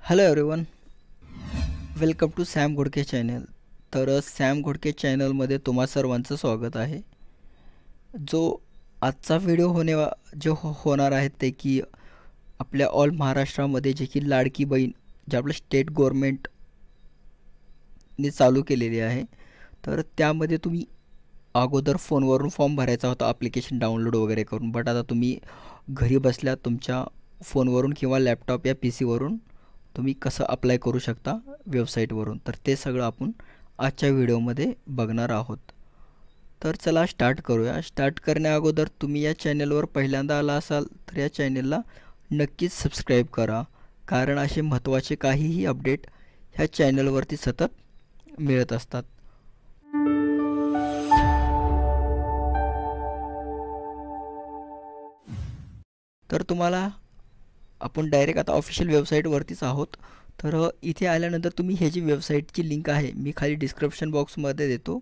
Hello everyone, welcome to Sam Ghodke channel. तर Sam Ghodke चॅनलमध्ये तुम्हा सर्वांचं स्वागत आहे. जो आजचा व्हिडिओ होणार आहे ते की आपल्या ऑल महाराष्ट्रामध्ये जे की लाडकी बहीण जे आपलं स्टेट गव्हर्मेंटने चालू केलेली आहे. तर त्यामध्ये तुम्ही अगोदर फोनवरून फॉर्म भरायचा होता ॲप्लिकेशन डाउनलोड वगैरे करून, बट आता तुम्ही घरी बसल्या तुमच्या फोनवरून किंवा लॅपटॉप या पी सीवरून तुम्ही कसं अप्लाय करू शकता वेबसाईटवरून, तर ते सगळं आपण आजच्या व्हिडिओमध्ये बघणार आहोत. तर चला स्टार्ट करूया. स्टार्ट करण्या अगोदर तुम्ही या चॅनलवर पहिल्यांदा आला असाल तर या चॅनलला नक्कीच सबस्क्राईब करा, कारण असे महत्त्वाचे काहीही अपडेट ह्या चॅनलवरती सतत मिळत असतात. तर तुम्हाला आपण डायरेक्ट आता ऑफिशियल वेबसाईटवरतीच आहोत. तर इथे आल्यानंतर तुम्ही हे जी वेबसाईटची लिंक आहे मी खाली डिस्क्रिप्शन बॉक्समध्ये देतो.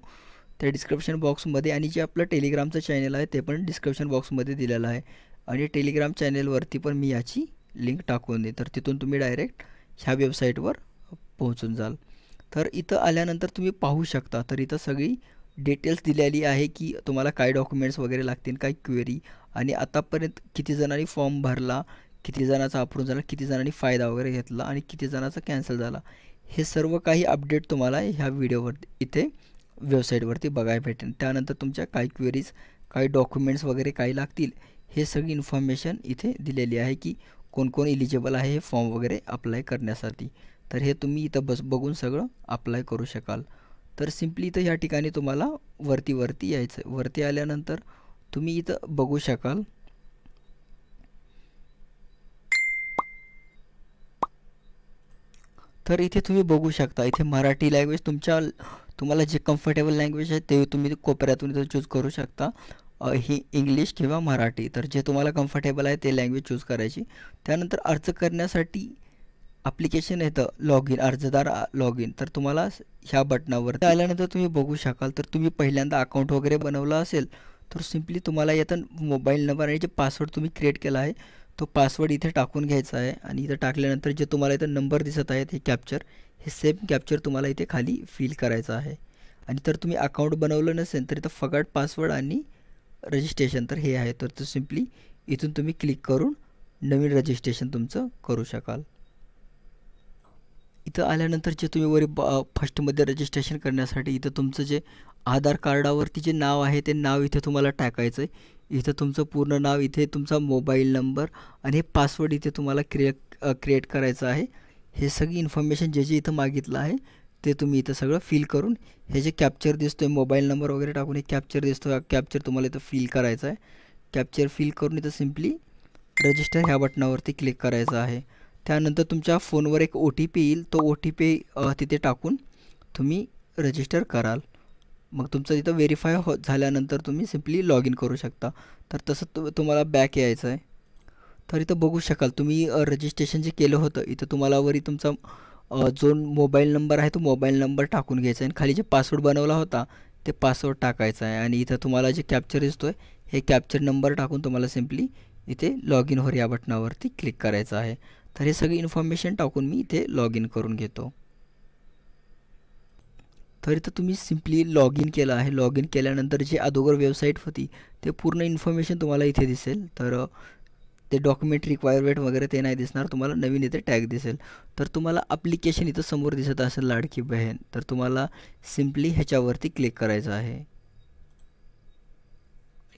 त्या डिस्क्रिप्शन बॉक्समध्ये आणि जे आपलं टेलिग्रामचं चॅनल आहे ते पण डिस्क्रिप्शन बॉक्समध्ये दिलेलं आहे, आणि टेलिग्राम चॅनलवरती पण मी याची लिंक टाकून दे, तर तिथून तुम्ही डायरेक्ट ह्या वेबसाईटवर पोहोचून जाल. तर इथं आल्यानंतर तुम्ही पाहू शकता, तर इथं सगळी डिटेल्स दिलेली आहे की तुम्हाला काय डॉक्युमेंट्स वगैरे लागतील, काय क्वेरी, आणि आतापर्यंत किती जणांनी फॉर्म भरला, किती जणांचा अप्रूव्ह झाला, किती जणांनी फायदा वगैरे घेतला आणि किती जणांचा कॅन्सल झाला, हे सर्व काही अपडेट तुम्हाला ह्या व्हिडिओवर इथे वेबसाईटवरती बघायला भेटेल. त्यानंतर तुमच्या काही क्वेरीज, काही डॉक्युमेंट्स वगैरे काही लागतील, हे सगळी इन्फॉर्मेशन इथे दिलेली आहे की कोण कोण इलिजिबल आहे हे फॉर्म वगैरे अप्लाय करण्यासाठी. तर हे तुम्ही इथं बघून सगळं अप्लाय करू शकाल. तर सिम्पली इथं या ठिकाणी तुम्हाला वरती यायचं आहे. वरती आल्यानंतर तुम्ही इथं बघू शकाल, तर इथे तुम्ही बघू शकता, इथे मराठी लँग्वेज तुम्हाला जे कम्फर्टेबल लँग्वेज आहे ते तुम्ही कोपऱ्यातून इथं चूज करू शकता, ही इंग्लिश किंवा मराठी. तर जे तुम्हाला कम्फर्टेबल आहे ते लँग्वेज चूज करायची. त्यानंतर अर्ज करण्यासाठी ॲप्लिकेशन येतं लॉग इन, अर्जदार लॉग इन. तर तुम्हाला ह्या बटनावर आल्यानंतर तुम्ही बघू शकाल, तर तुम्ही पहिल्यांदा अकाउंट वगैरे बनवलं असेल तर सिम्पली तुम्हाला येतं मोबाईल नंबर आणि जे पासवर्ड तुम्ही क्रिएट केला आहे तो पासवर्ड इथे टाकून घ्यायचा आहे, आणि इथं टाकल्यानंतर जे तुम्हाला इथं नंबर दिसत आहेत हे कॅप्चर, हे सेम कॅप्चर तुम्हाला इथे खाली फिल करायचं आहे. आणि तर तुम्ही अकाउंट बनवलं नसेल तर इथं फॉरगॉट पासवर्ड आणि रजिस्ट्रेशन तर हे आहे, तर सिम्पली इथून तुम्ही क्लिक करून नवीन रजिस्ट्रेशन तुमचं करू शकाल. इथं आल्यानंतर जे तुम्ही वरी फर्स्टमध्ये रजिस्ट्रेशन करण्यासाठी इथं तुमचं जे आधार कार्डावरती जे नाव आहे ते नाव इथे तुम्हाला टाकायचं आहे. इथं तुमचं पूर्ण नाव, इथे तुमचा मोबाईल नंबर आणि हे पासवर्ड इथे तुम्हाला क्रिएट करायचं आहे. हे सगळी इन्फॉर्मेशन जे इथं मागितलं आहे ते तुम्ही इथं सगळं फिल करून, हे जे कॅप्चर दिसतो आहे मोबाईल नंबर वगैरे टाकून हे कॅप्चर दिसतो आहे, कॅप्चर तुम्हाला इथं फिल करायचं आहे. कॅप्चर फिल करून इथं सिम्पली रजिस्टर ह्या बटनावरती क्लिक करायचं आहे. त्यानंतर तुमच्या फोनवर एक OTP येईल, तो OTP तिथे टाकून तुम्ही रजिस्टर कराल. मग तुमचं इथं व्हेरीफाय झाल्यानंतर तुम्ही सिम्पली लॉग इन करू शकता. तर तसं तुम्हाला बॅक यायचं आहे. तर इथं बघू शकाल तुम्ही रजिस्ट्रेशन जे केलं होतं इथं तुम्हाला वरी तुमचा जो मोबाईल नंबर आहे तो मोबाईल नंबर टाकून घ्यायचा आहे, आणि खाली जे पासवर्ड बनवला होता ते पासवर्ड टाकायचा आहे, आणि इथं तुम्हाला जे कॅप्चर दिसतो आहे हे कॅप्चर नंबर टाकून तुम्हाला सिम्पली इथे लॉग इनवर या बटनावरती क्लिक करायचं आहे. तर हे सगळी इन्फॉर्मेशन टाकून मी इथे लॉग इन करून घेतो. तर इथं तुम्ही सिम्पली लॉग इन केलं आहे. लॉग इन केल्यानंतर जे अगोदर वेबसाईट होती ते पूर्ण इन्फॉर्मेशन तुम्हाला इथे दिसेल. तर ते डॉक्युमेंट रिक्वायरमेंट वगैरे ते नाही दिसणार, तुम्हाला नवीन इथे टॅग दिसेल. तर तुम्हाला ॲप्लिकेशन इथं समोर दिसत असेल लाडकी बहीण, तर तुम्हाला सिम्पली ह्याच्यावरती क्लिक करायचं आहे.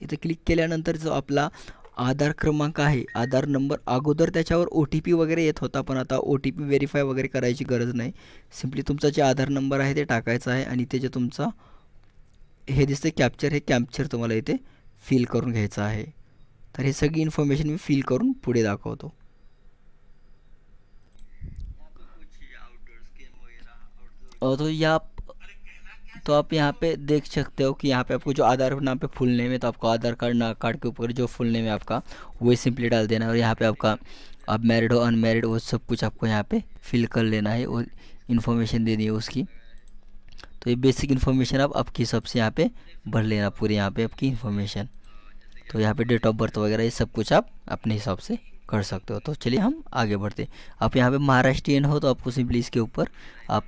इथं क्लिक केल्यानंतर जो आपला आधार क्रमांक आहे, आधार नंबर, अगोदर त्याच्यावर OTP वगैरे येत होता, पण आता OTP व्हेरीफाय वगैरे करायची गरज नाही. सिम्पली तुमचा जे आधार नंबर आहे ते टाकायचा आहे, आणि ते जे तुमचा हे दिसते कॅप्चर, हे कॅप्चर तुम्हाला इथे फिल करून घ्यायचं आहे. तर हे सगळी इन्फॉर्मेशन मी फिल करून पुढे दाखवतो. तो आप यहाँ पे देख सकते हो कि यहाँ पे आपको जो आधार नाम पे फुल नेम है, तो आपको आधार कार्ड के ऊपर जो फुल नेम है आपका वही सिंपली डाल देना है, और यहाँ पे आपका आप मैरिड हो अनमैरिड वो सब कुछ आपको यहाँ पे फिल कर लेना है और इन्फॉर्मेशन देनी है उसकी. तो ये बेसिक इन्फॉर्मेशन आप आपके हिसाब से यहाँ पे भर लेना पूरी, यहाँ पे आपकी इन्फॉर्मेशन. तो यहाँ पे डेट ऑफ बर्थ वगैरह ये सब कुछ आप अपने हिसाब से कर सकते हो। तो चलिए हम आगे बढ़ते। आप यहाँ पे महाराष्ट्रियन हो तो आपको सिंपली इसके ऊपर आप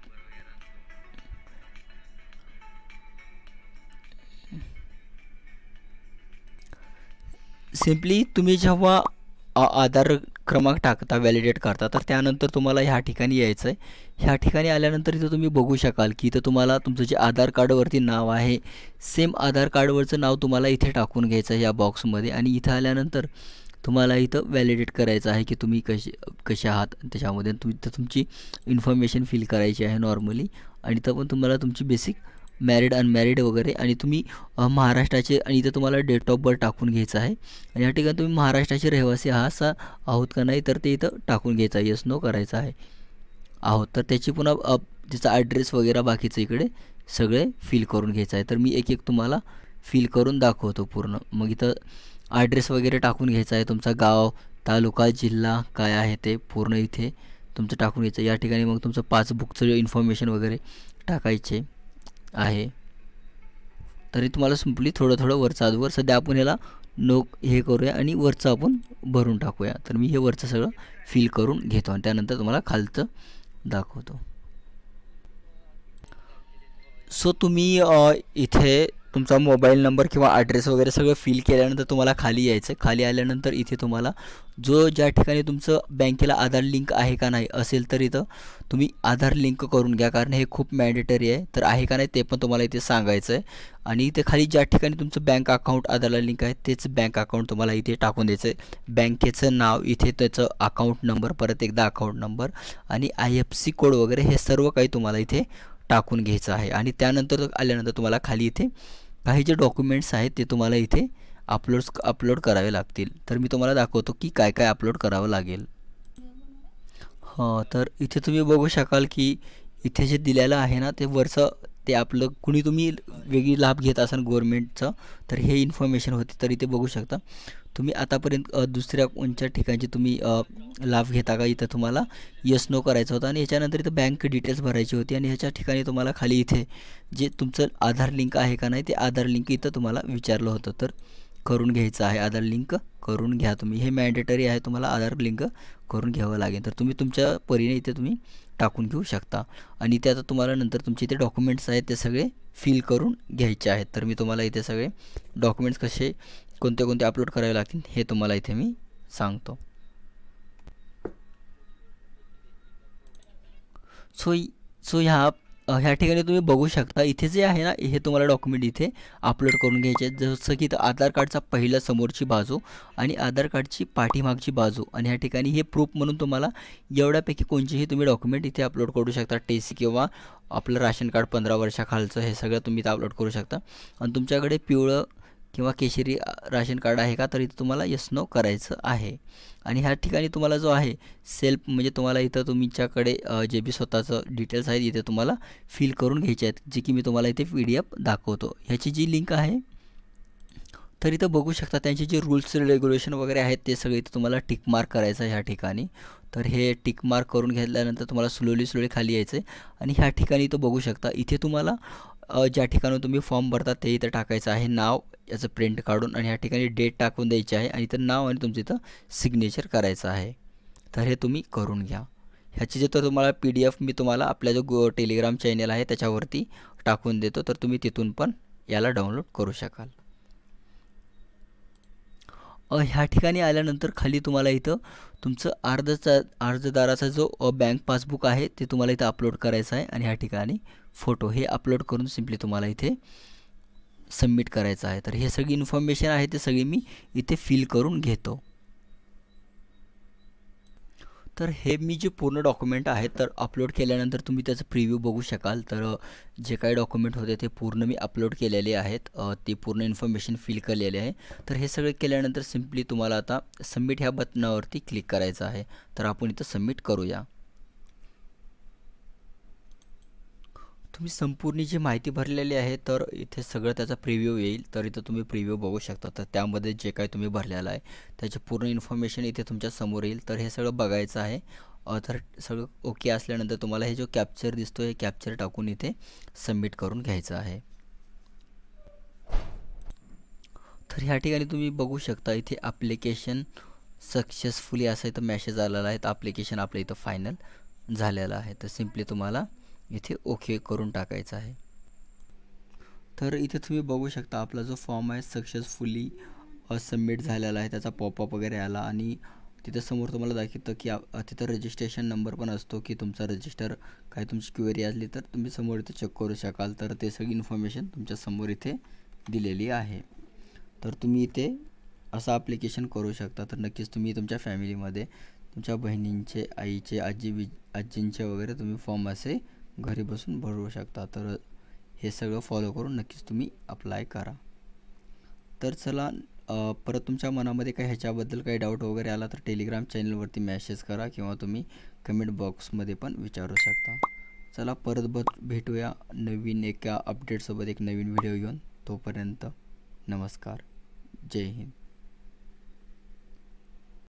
सिंपली तुम्ही जेव्हा आधार क्रमांक टाकता व्हॅलिडेट करता तर त्यानंतर तुम्हाला ह्या ठिकाणी यायचं आहे। ह्या ठिकाणी आल्यानंतर इथं तुम्ही बघू शकाल की इथं तुम्हाला तुमचं जे आधार कार्डवरती नाव आहे सेम आधार कार्डवरचं नाव तुम्हाला इथे टाकून घ्यायचं आहे या बॉक्समध्ये आणि इथं आल्यानंतर तुम्हाला इथं व्हॅलिडेट करायचं आहे की तुम्ही कसे आहात। त्याच्यामध्ये तुम्ही इथं तुमची इन्फॉर्मेशन फिल करायची आहे नॉर्मली आणि इथं पण तुम्हाला तुमची बेसिक मॅरिड अनमॅरिड वगैरे आणि तुम्ही महाराष्ट्राचे आणि इथं तुम्हाला डेट ऑफ बर्थ टाकून घ्यायचं आहे आणि या ठिकाणी तुम्ही महाराष्ट्राचे रहिवासी आहोत का नाही तर ते इथं टाकून घ्यायचं आहे, येस नो करायचं आहे आहोत तर त्याची पुन्हा त्याचा ॲड्रेस वगैरे बाकीचं इकडे सगळे फिल करून घ्यायचं आहे। तर मी एक एक तुम्हाला फिल करून दाखवतो पूर्ण। मग इथं ॲड्रेस वगैरे टाकून घ्यायचा आहे, तुमचा गाव तालुका जिल्हा काय आहे ते पूर्ण इथे तुमचं टाकून घ्यायचं। या ठिकाणी मग तुमचं पासबुकचं जे इन्फॉर्मेशन वगैरे टाकायचे आहे। तरी तुम्हाला सिंपली थोडं वरचं आजवर सध्या आपण ह्याला हे करूया आणि वरचं आपण भरून टाकूया। तर मी हे वरचं सगळं फिल करून घेतो आणि त्यानंतर तुम्हाला खालचं दाखवतो। सो तुम्ही इथे तुमचा मोबाईल नंबर किंवा ॲड्रेस वगैरे सगळं फिल केल्यानंतर तुम्हाला खाली यायचं। खाली आल्यानंतर इथे तुम्हाला ज्या ठिकाणी तुमचं बँकेला आधार लिंक आहे का नाही असेल तर इथं तुम्ही आधार लिंक करून घ्या, कारण हे खूप मॅन्डेटरी आहे। तर आहे का नाही ते पण तुम्हाला इथे सांगायचं आहे आणि इथे खाली ज्या ठिकाणी तुमचं बँक अकाउंट आधारला लिंक आहे तेच बँक अकाउंट तुम्हाला इथे टाकून द्यायचं आहे। बँकेचं नाव, इथे त्याचं अकाउंट नंबर, परत एकदा अकाउंट नंबर आणि IFSC कोड वगैरे हे सर्व काही तुम्हाला इथे टाकून घ्यायचं आहे आणि त्यानंतर आल्यानंतर तुम्हाला खाली इथे काही जे डॉक्युमेंट्स आहेत ते तुम्हाला इथे अपलोड करावे लागतील। तर मी तुम्हाला दाखवतो की काय काय अपलोड करावं लागेल। तर इथे तुम्ही बघू शकाल की इथे जे दिलेलं आहे ना ते वरचं ते आपलं कुणी तुम्ही वेगळी लाभ घेत असाल गव्हर्नमेंटचं तर हे इन्फॉर्मेशन होते। तर इथे बघू शकता तुम्ही आतापर्यंत दुसऱ्या कोणत्या ठिकाणचे तुम्ही लाभ घेता का, इथं तुम्हाला येस नो करायचं होतं आणि याच्यानंतर इथं बँक डिटेल्स भरायची होती आणि ह्याच्या ठिकाणी तुम्हाला खाली इथे जे तुमचं आधार लिंक आहे का नाही ते आधार लिंक इथं तुम्हाला विचारलं होतं तर करून घ्यायचं आहे। आधार लिंक करून घ्या तुम्ही, हे मॅन्डेटरी आहे, तुम्हाला आधार लिंक करून घ्यावं लागेल। तर तुम्ही तुमच्या परीने इथे तुम्ही टाकून घेऊ शकता आणि ते आता तुम्हाला नंतर तुमचे इथे डॉक्युमेंट्स आहेत ते सगळे फिल करून घ्यायचे आहेत। तर मी तुम्हाला इथे सगळे डॉक्युमेंट्स कसे कोणते अपलोड करावे लागतील हे तुम्हाला इथे मी सांगतो। सो ह्या ठिकाणी तुम्ही बघू शकता इथे जे आहे ना हे तुम्हाला डॉक्युमेंट इथे अपलोड करून घ्यायचे आहेत। जसं की इथं आधार कार्डचा पहिला समोरची बाजू आणि आधार कार्डची पाठीमागची बाजू आणि ह्या ठिकाणी हे प्रूफ म्हणून तुम्हाला एवढ्यापैकी कोणतेही तुम्ही डॉक्युमेंट इथे अपलोड करू शकता। TC किंवा आपलं राशन कार्ड 15 वर्षाखालचं हे सगळं तुम्ही इथं अपलोड करू शकता आणि तुमच्याकडे पिवळं किंवा केशरी राशन कार्ड आहे का तर इथं तुम्हाला येस नो करायचं आहे आणि ह्या ठिकाणी तुम्हाला जो आहे सेल्फ म्हणजे तुम्हाला इथं तुमच्याकडे जे बी स्वतःचं डिटेल्स आहेत इथे तुम्हाला फिल करून घ्यायचे आहेत, जे की मी तुम्हाला इथे PDF दाखवतो। ह्याची जी लिंक आहे तर इथं बघू शकता त्यांचे जे रूल्स रेग्युलेशन वगैरे आहेत ते सगळे इथे तुम्हाला टिक मार्क करायचं आहे ह्या ठिकाणी। तर हे टिक मार्क करून घेतल्यानंतर तुम्हाला स्लोली खाली यायचं आहे आणि ह्या ठिकाणी इथं बघू शकता इथे तुम्हाला ज्या ठिकाणी तुम्ही फॉर्म भरता ते इथं टाकायचं आहे नाव याचं प्रिंट काढून आणि ह्या ठिकाणी डेट टाकून द्यायची आहे आणि इथं नाव आणि तुमचं इथं सिग्नेचर करायचं आहे। तर हे तुम्ही करून घ्या। ह्याची जे तर तुम्हाला PDF मी तुम्हाला आपल्या जो टेलिग्राम चॅनल आहे त्याच्यावरती टाकून देतो, तर तुम्ही तिथून पण याला डाउनलोड करू शकाल। ह्या ठिकाणी आल्यानंतर खाली तुम्हाला इथं तुमचं अर्जदाराचा जो बँक पासबुक आहे ते तुम्हाला इथं अपलोड करायचं आहे आणि ह्या ठिकाणी फोटो हे अपलोड करून सिंपली तुम्हाला इथे सबमिट करायचं आहे। तर हे सगळी इन्फॉर्मेशन आहे ते सगळी मी इथे फिल करून घेतो। तर हे मी जे पूर्ण डॉक्युमेंट आहेत तर अपलोड केल्यानंतर तुम्ही त्याचं प्रिव्ह्यू बघू शकाल। तर जे काही डॉक्युमेंट होते ते पूर्ण मी अपलोड केलेले आहेत, ते पूर्ण इन्फॉर्मेशन फिल केलेले आहे। तर हे सगळे केल्यानंतर सिंपली तुम्हाला आता सबमिट ह्या बटनावरती क्लिक करायचं आहे। तर आपण इथं सबमिट करूया। तुम्ही संपूर्ण जी माहिती भरलेली आहे तर इथे सगळं त्याचा प्रिव्ह्यू येईल, तर इथं तुम्ही प्रिव्ह्यू बघू शकता। तर त्यामध्ये जे काही तुम्ही भरलेलं आहे त्याची पूर्ण इन्फॉर्मेशन इथे तुमच्या समोर येईल। तर हे सगळं बघायचं आहे। तर सगळं ओके असल्यानंतर तुम्हाला हे जो कॅप्चर दिसतो हे कॅप्चर टाकून इथे सबमिट करून घ्यायचं आहे। तर ह्या ठिकाणी तुम्ही बघू शकता इथे ॲप्लिकेशन सक्सेसफुली असा इथं मेसेज आलेला आहे. तर ॲप्लिकेशन आपलं इथं फायनल झालेलं आहे. तर सिम्पली तुम्हाला इथे ओके करून टाकायचं आहे. तर इथे तुम्ही बघू शकता आपला जो फॉर्म आहे सक्सेसफुली सबमिट झालेला आहे. त्याचा पॉपअप वगैरे आला आणि तिथं समोर तुम्हाला दाखवतं की तिथं रजिस्ट्रेशन नंबर पण असतो की तुमचा रजिस्टर काय तुमची क्वेरी असली तर तुम्ही समोर इथे चेक करू शकाल. तर ते सगळी इन्फॉर्मेशन तुमच्या समोर इथे दिलेली आहे. तर तुम्ही इथे असं ॲप्लिकेशन करू शकता. तर नक्कीच तुम्ही तुमच्या फॅमिलीमध्ये तुमच्या बहिणींचे, आईचे, आजींचे वगैरे तुम्ही फॉर्म असे घरी बसून भरू शकता. तर हे सगळं फॉलो करून नक्कीच तुम्ही अप्लाय करा. तर चला परत तुमच्या मनामध्ये काही ह्याच्याबद्दल काही डाऊट वगैरे आला तर टेलिग्राम चॅनलवरती मेसेज करा किंवा तुम्ही कमेंट बॉक्समध्ये पण विचारू शकता. चला परत भेटूया नवीन एका अपडेटसोबत एक नवीन व्हिडिओ घेऊन. तोपर्यंत नमस्कार. जय हिंद.